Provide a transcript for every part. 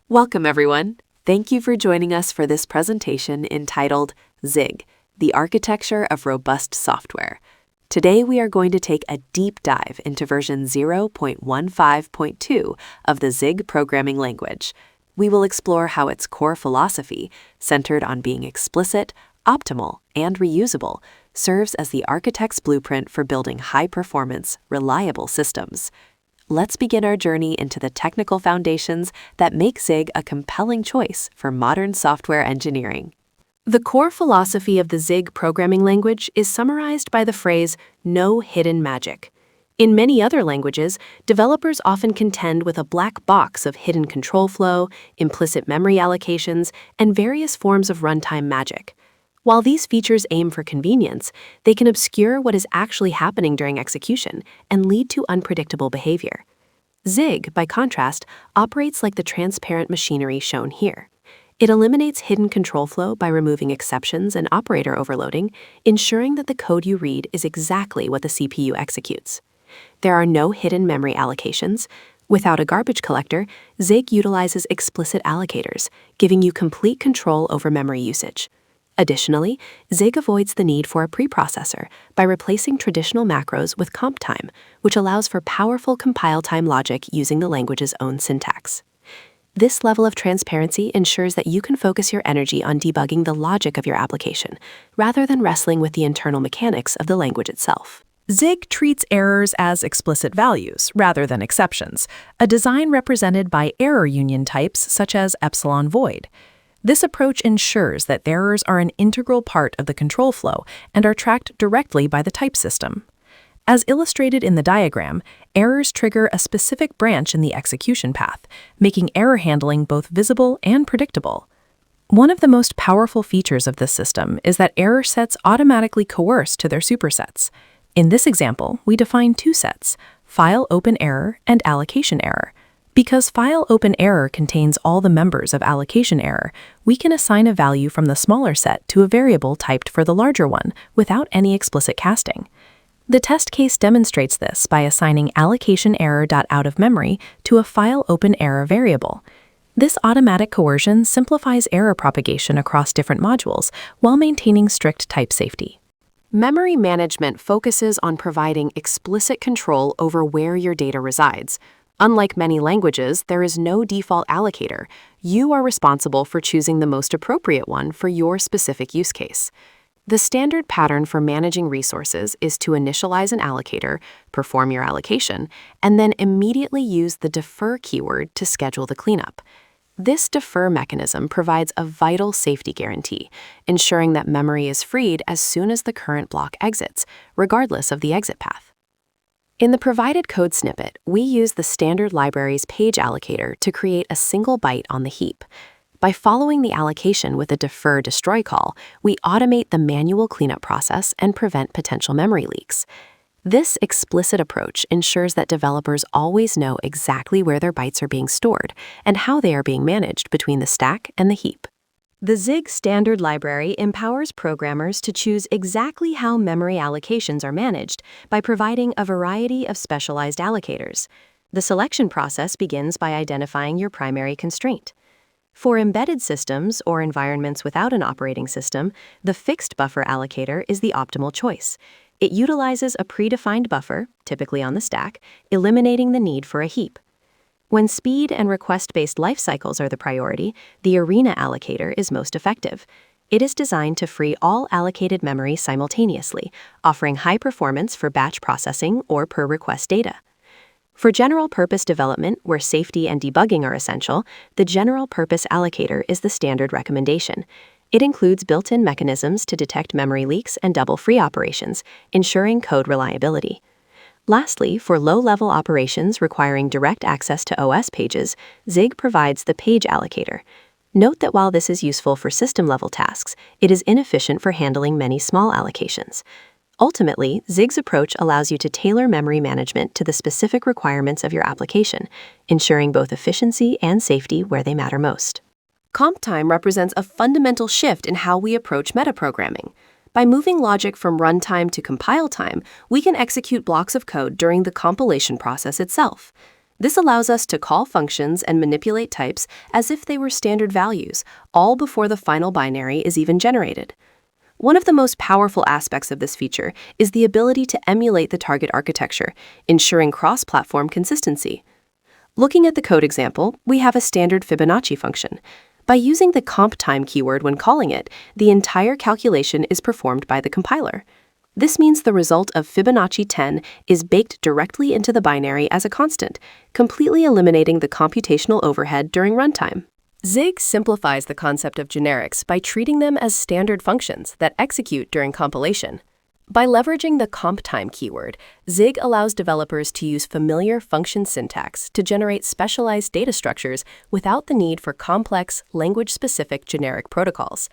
Welcome, everyone. Thank you for joining us for this presentation entitled ZIG, the Architecture of Robust Software. Today, we are going to take a deep dive into version 0.15.2 of the ZIG programming language. We will explore how its core philosophy, centered on being explicit, optimal, and reusable, serves as the architect's blueprint for building high-performance, reliable systems. Let's begin our journey into the technical foundations that make ZIG a compelling choice for modern software engineering. The core philosophy of the ZIG programming language is summarized by the phrase, "no hidden magic." In many other languages, developers often contend with a black box of hidden control flow, implicit memory allocations, and various forms of runtime magic. While these features aim for convenience, they can obscure what is actually happening during execution and lead to unpredictable behavior. ZIG, by contrast, operates like the transparent machinery shown here. It eliminates hidden control flow by removing exceptions and operator overloading, ensuring that the code you read is exactly what the CPU executes. There are no hidden memory allocations. Without a garbage collector, ZIG utilizes explicit allocators, giving you complete control over memory usage. Additionally, ZIG avoids the need for a preprocessor by replacing traditional macros with Comptime, which allows for powerful compile-time logic using the language's own syntax. This level of transparency ensures that you can focus your energy on debugging the logic of your application, rather than wrestling with the internal mechanics of the language itself. ZIG treats errors as explicit values rather than exceptions, a design represented by error union types such as epsilon void. This approach ensures that errors are an integral part of the control flow and are tracked directly by the type system. As illustrated in the diagram, errors trigger a specific branch in the execution path, making error handling both visible and predictable. One of the most powerful features of this system is that error sets automatically coerce to their supersets. In this example, we define two sets, file open error and allocation error. Because file open error contains all the members of allocation error, we can assign a value from the smaller set to a variable typed for the larger one without any explicit casting. The test case demonstrates this by assigning allocation error.outOfMemory to a file open error variable. This automatic coercion simplifies error propagation across different modules while maintaining strict type safety. Memory management focuses on providing explicit control over where your data resides. Unlike many languages, there is no default allocator. You are responsible for choosing the most appropriate one for your specific use case. The standard pattern for managing resources is to initialize an allocator, perform your allocation, and then immediately use the defer keyword to schedule the cleanup. This defer mechanism provides a vital safety guarantee, ensuring that memory is freed as soon as the current block exits, regardless of the exit path. In the provided code snippet, we use the standard library's page allocator to create a single byte on the heap. By following the allocation with a defer destroy call, we automate the manual cleanup process and prevent potential memory leaks. This explicit approach ensures that developers always know exactly where their bytes are being stored and how they are being managed between the stack and the heap. The ZIG standard library empowers programmers to choose exactly how memory allocations are managed by providing a variety of specialized allocators. The selection process begins by identifying your primary constraint. For embedded systems or environments without an operating system, the fixed buffer allocator is the optimal choice. It utilizes a predefined buffer, typically on the stack, eliminating the need for a heap. When speed and request-based life cycles are the priority, the arena allocator is most effective. It is designed to free all allocated memory simultaneously, offering high performance for batch processing or per-request data. For general-purpose development, where safety and debugging are essential, the general-purpose allocator is the standard recommendation. It includes built-in mechanisms to detect memory leaks and double free operations, ensuring code reliability. Lastly, for low-level operations requiring direct access to OS pages, ZIG provides the page allocator. Note that while this is useful for system-level tasks, it is inefficient for handling many small allocations. Ultimately, ZIG's approach allows you to tailor memory management to the specific requirements of your application, ensuring both efficiency and safety where they matter most. Comptime represents a fundamental shift in how we approach metaprogramming. By moving logic from runtime to compile time, we can execute blocks of code during the compilation process itself. This allows us to call functions and manipulate types as if they were standard values, all before the final binary is even generated. One of the most powerful aspects of this feature is the ability to emulate the target architecture, ensuring cross-platform consistency. Looking at the code example, we have a standard Fibonacci function. By using the Comptime keyword when calling it, the entire calculation is performed by the compiler. This means the result of Fibonacci 10 is baked directly into the binary as a constant, completely eliminating the computational overhead during runtime. Zig simplifies the concept of generics by treating them as standard functions that execute during compilation. By leveraging the Comptime keyword, Zig allows developers to use familiar function syntax to generate specialized data structures without the need for complex, language-specific generic protocols.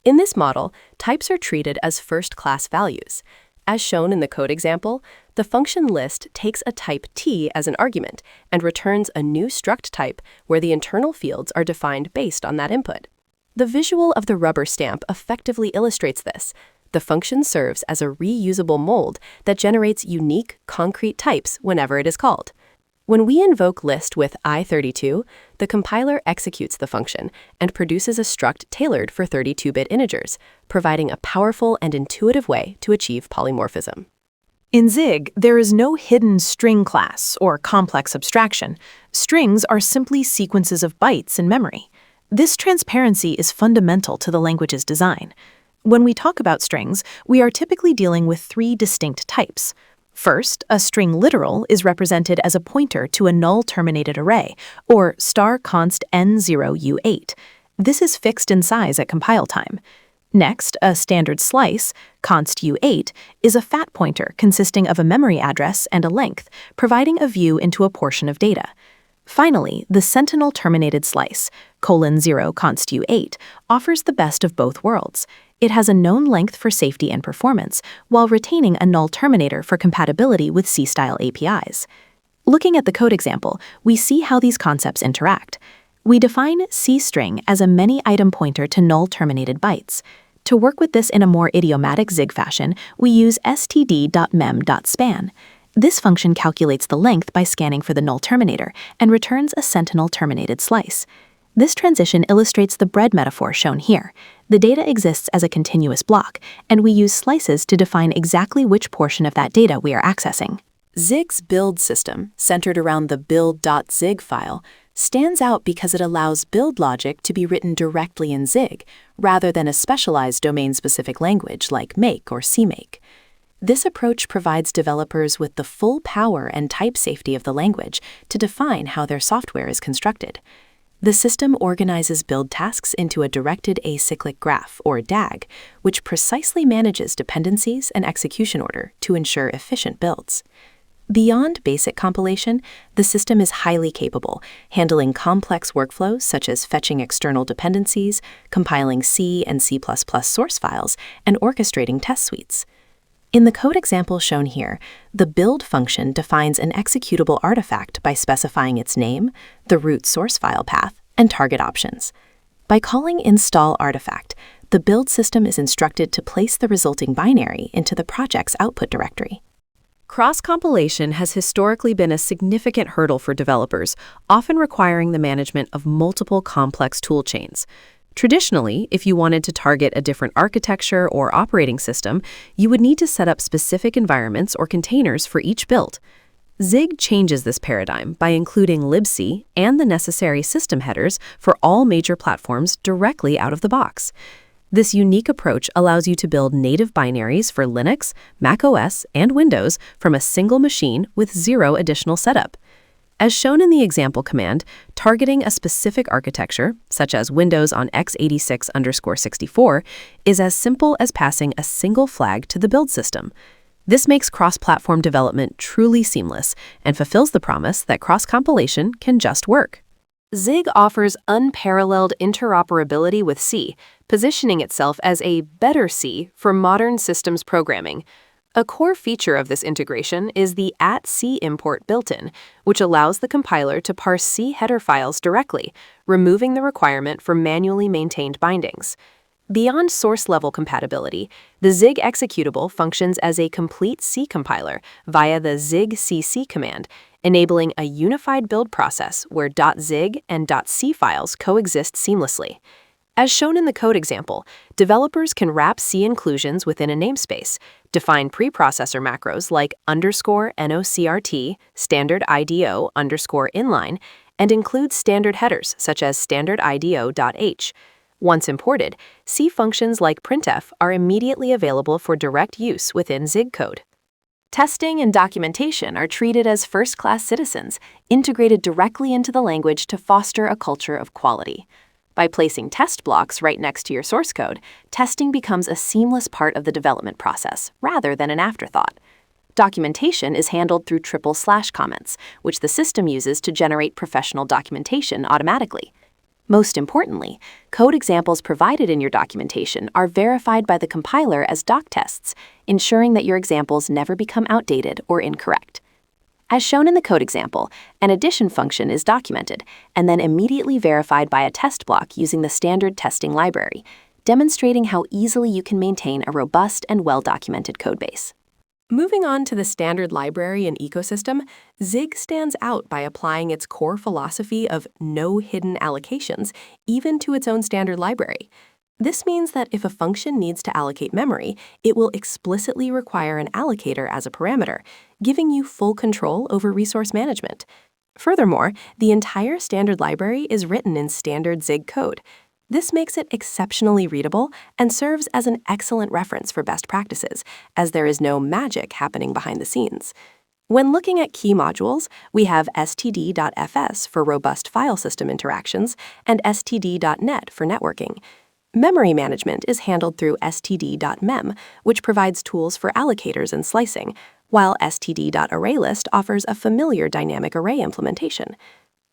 In this model, types are treated as first-class values. As shown in the code example, the function list takes a type T as an argument and returns a new struct type where the internal fields are defined based on that input. The visual of the rubber stamp effectively illustrates this. The function serves as a reusable mold that generates unique, concrete types whenever it is called. When we invoke list with I32, the compiler executes the function and produces a struct tailored for 32-bit integers, providing a powerful and intuitive way to achieve polymorphism. In Zig, there is no hidden string class or complex abstraction. Strings are simply sequences of bytes in memory. This transparency is fundamental to the language's design. When we talk about strings, we are typically dealing with three distinct types. First, a string literal is represented as a pointer to a null-terminated array, or *const n0u8. This is fixed in size at compile time. Next, a standard slice, const u8, is a fat pointer consisting of a memory address and a length, providing a view into a portion of data. Finally, the sentinel-terminated slice, :0 const u8, offers the best of both worlds. It has a known length for safety and performance, while retaining a null terminator for compatibility with C-style APIs. Looking at the code example, we see how these concepts interact. We define C-string as a many-item pointer to null-terminated bytes. To work with this in a more idiomatic Zig fashion, we use std.mem.span. This function calculates the length by scanning for the null terminator and returns a sentinel-terminated slice. This transition illustrates the bread metaphor shown here. The data exists as a continuous block, and we use slices to define exactly which portion of that data we are accessing. Zig's build system, centered around the build.zig file, stands out because it allows build logic to be written directly in Zig, rather than a specialized domain-specific language like Make or CMake. This approach provides developers with the full power and type safety of the language to define how their software is constructed. The system organizes build tasks into a directed acyclic graph, or DAG, which precisely manages dependencies and execution order to ensure efficient builds. Beyond basic compilation, the system is highly capable, handling complex workflows such as fetching external dependencies, compiling C and C++ source files, and orchestrating test suites. In the code example shown here, the build function defines an executable artifact by specifying its name, the root source file path, and target options. By calling install artifact, the build system is instructed to place the resulting binary into the project's output directory. Cross-compilation has historically been a significant hurdle for developers, often requiring the management of multiple complex toolchains. Traditionally, if you wanted to target a different architecture or operating system, you would need to set up specific environments or containers for each build. Zig changes this paradigm by including libc and the necessary system headers for all major platforms directly out of the box. This unique approach allows you to build native binaries for Linux, macOS, and Windows from a single machine with zero additional setup. As shown in the example command, targeting a specific architecture, such as Windows on x86_64, is as simple as passing a single flag to the build system. This makes cross-platform development truly seamless and fulfills the promise that cross-compilation can just work. Zig offers unparalleled interoperability with C, positioning itself as a better C for modern systems programming. A core feature of this integration is the @C import built-in, which allows the compiler to parse C header files directly, removing the requirement for manually maintained bindings. Beyond source-level compatibility, the Zig executable functions as a complete C compiler via the zig cc command, enabling a unified build process where .zig and .c files coexist seamlessly. As shown in the code example, developers can wrap C inclusions within a namespace, define preprocessor macros like _nocrt, standard IDO _inline, and include standard headers such as standard IDO.h. Once imported, C functions like printf are immediately available for direct use within Zig code. Testing and documentation are treated as first-class citizens, integrated directly into the language to foster a culture of quality. By placing test blocks right next to your source code, testing becomes a seamless part of the development process, rather than an afterthought. Documentation is handled through // comments, which the system uses to generate professional documentation automatically. Most importantly, code examples provided in your documentation are verified by the compiler as doc tests, ensuring that your examples never become outdated or incorrect. As shown in the code example, an addition function is documented and then immediately verified by a test block using the standard testing library, demonstrating how easily you can maintain a robust and well-documented codebase. Moving on to the standard library and ecosystem, Zig stands out by applying its core philosophy of no hidden allocations even to its own standard library. This means that if a function needs to allocate memory, it will explicitly require an allocator as a parameter, giving you full control over resource management. Furthermore, the entire standard library is written in standard Zig code. This makes it exceptionally readable and serves as an excellent reference for best practices, as there is no magic happening behind the scenes. When looking at key modules, we have std.fs for robust file system interactions and std.net for networking. Memory management is handled through std.mem, which provides tools for allocators and slicing, while std.ArrayList offers a familiar dynamic array implementation.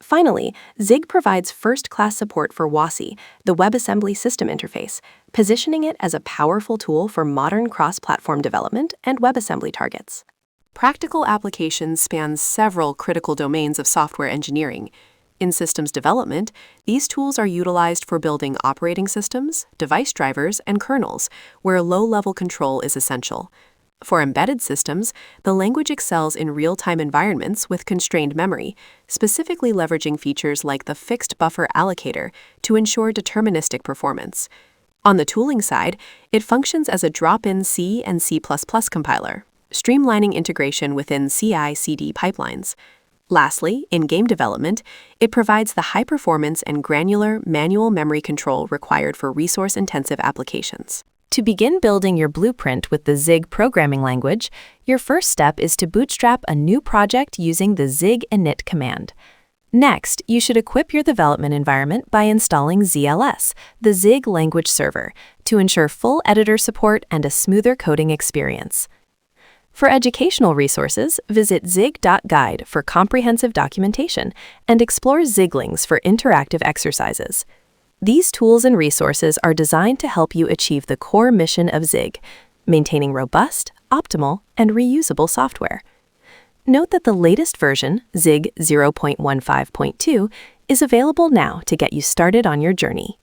Finally, Zig provides first-class support for WASI, the WebAssembly system interface, positioning it as a powerful tool for modern cross-platform development and WebAssembly targets. Practical applications span several critical domains of software engineering. In systems development, these tools are utilized for building operating systems, device drivers, and kernels, where low-level control is essential. For embedded systems, the language excels in real-time environments with constrained memory, specifically leveraging features like the fixed buffer allocator to ensure deterministic performance. On the tooling side, it functions as a drop-in C and C++ compiler, streamlining integration within CI/CD pipelines. Lastly, in game development, it provides the high performance and granular manual memory control required for resource-intensive applications. To begin building your blueprint with the Zig programming language, your first step is to bootstrap a new project using the zig init command. Next, you should equip your development environment by installing ZLS, the Zig language server, to ensure full editor support and a smoother coding experience. For educational resources, visit zig.guide for comprehensive documentation and explore Ziglings for interactive exercises. These tools and resources are designed to help you achieve the core mission of Zig, maintaining robust, optimal, and reusable software. Note that the latest version, Zig 0.15.2, is available now to get you started on your journey.